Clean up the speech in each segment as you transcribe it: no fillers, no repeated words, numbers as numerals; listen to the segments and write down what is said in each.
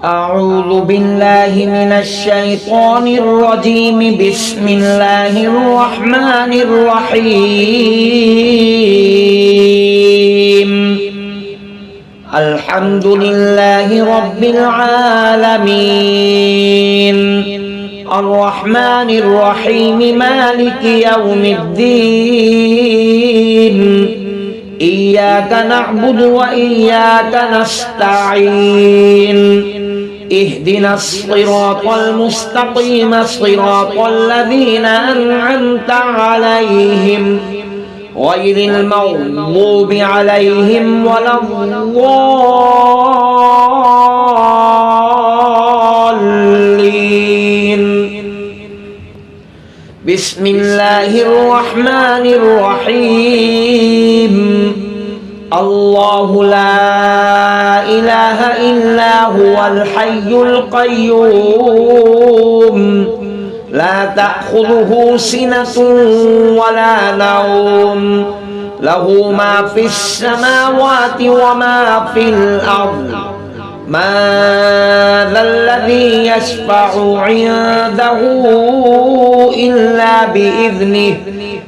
أعوذ بالله من الشيطان الرجيم. بسم الله الرحمن الرحيم. الحمد لله رب العالمين، الرحمن الرحيم، مالك يوم الدين. إياك نعبد وإياك نستعين. اهدنا الصراط المستقيم، صراط الذين أنعمت عليهم غير المغضوب عليهم ولا الضالين. بسم الله الرحمن الرحيم. الله لا إله إلا هو الحي القيوم، لا تأخذه سنة ولا نوم، له ما في السماوات وما في الأرض. من ذا الذي يشفع عنده إلا بإذنه،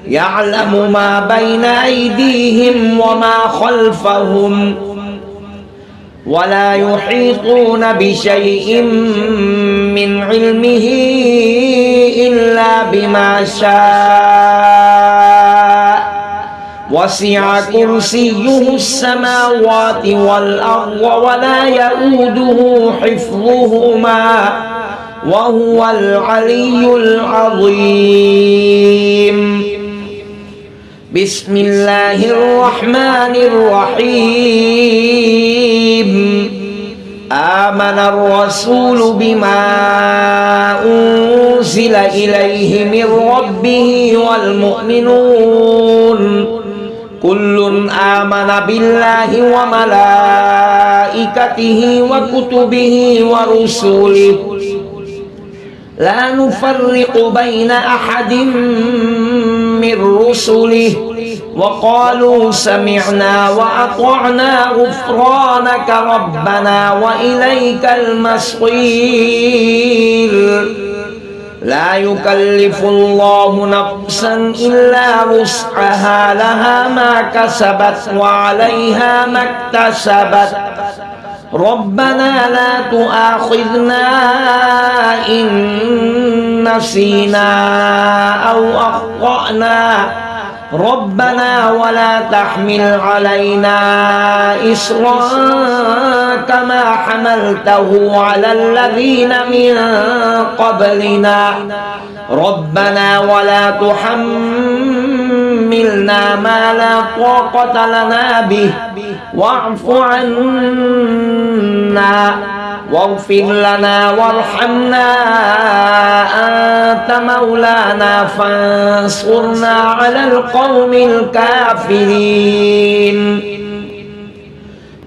يعلم ما بين أيديهم وما خلفهم، ولا يحيطون بشيء من علمه إلا بما شاء. وسع كرسيه السماوات والأرض ولا يؤوده حفظهما وهو العلي العظيم. بسم الله الرحمن الرحيم. آمن الرسول بما أنزل إليه من ربه والمؤمنون كل آمن بالله وملائكته وكتبه ورسله لا نفرق بين أحد من رسله وقالوا سمعنا وأطعنا غفرانك ربنا وإليك المصير. لا يكلف الله نفسا إلا وسعها، لها ما كسبت وعليها ما اكتسبت. ربنا لا تؤاخذنا إن نسينا أو أخطأنا، ربنا ولا تحمل علينا إصرا كما حملته على الذين من قبلنا، ربنا ولا تحملنا ما لا طاقة لنا به، واعف عنا واغفر لنا وارحمنا، أنت مولانا فانصرنا على القوم الكافرين.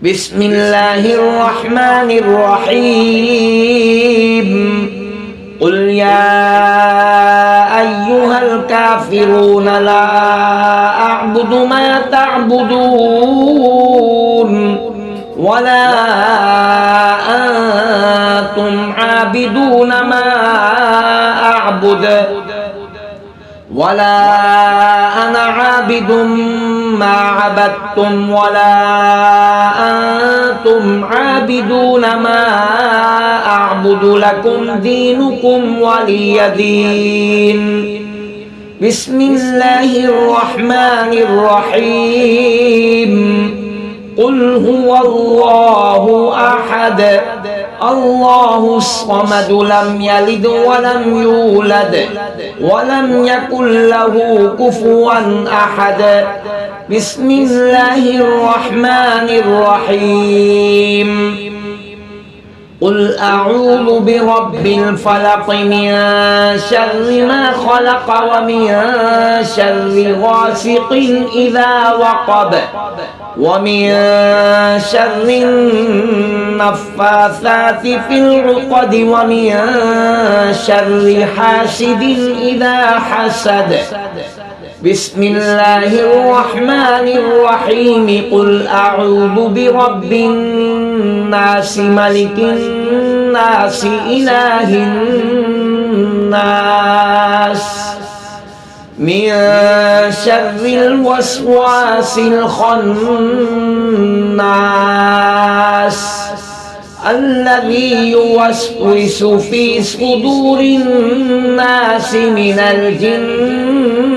بسم الله الرحمن الرحيم. قل يا أيها الكافرون لا أعبد ما تعبدون ولا أنتم عابدون ما أعبد ولا أنا عابد ما عبدتم ولا أنتم عابدون ما أعبد، لكم دينكم ولي دين. بسم الله الرحمن الرحيم. قل هو الله أحد الله الصمد، لم يلد ولم يولد ولم يكن له كفوا أحد. بسم الله الرحمن الرحيم. قل أعوذ برب الفلق، من شر ما خلق ومن شر غاسق إذا وقب ومن شر النفاثات في العقد ومن شر حاسد إذا حسد. بسم الله الرحمن الرحيم. قل أعوذ برب الناس، ملك الناس إله الناس من شر الوسواس الخناس الذي يوسوس في صدور الناس من الجنة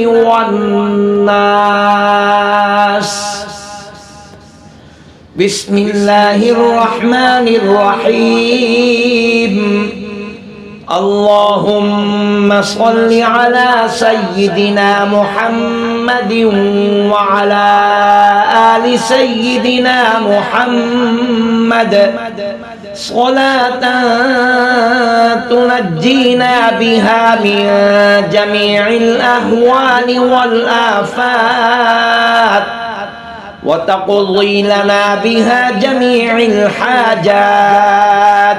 والناس بسم الله الرحمن الرحيم اللهم صل على سيدنا محمد وعلى آل سيدنا محمد صلاة تنجينا بها من جميع الأهوال والآفات وتقضي لنا بها جميع الحاجات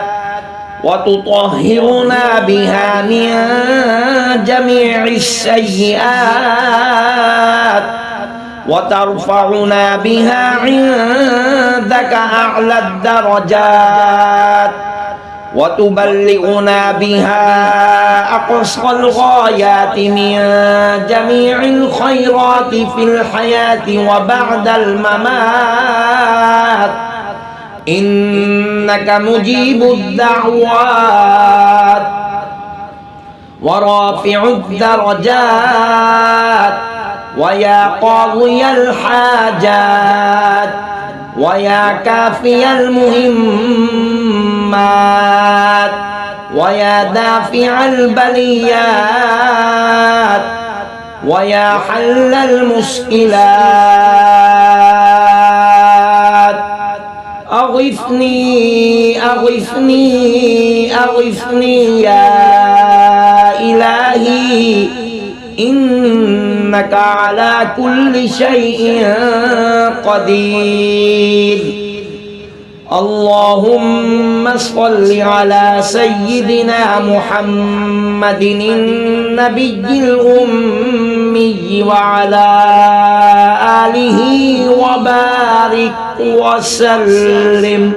وتطهرنا بها من جميع السيئات وترفعنا بها عندك أعلى الدرجات وتبلغنا بها أقصى الغايات من جميع الخيرات في الحياة وبعد الممات إنك مجيب الدعوات ورافع الدرجات ويا قاضي الحاجات ويا كافي المهمات ويا دافع البليات ويا حل المشكلات أغثني أغثني أغثني يا إلهي إنك على كل شيء قدير اللهم صل على سيدنا محمد النبي الأمي وعلى آله وبارك وسلم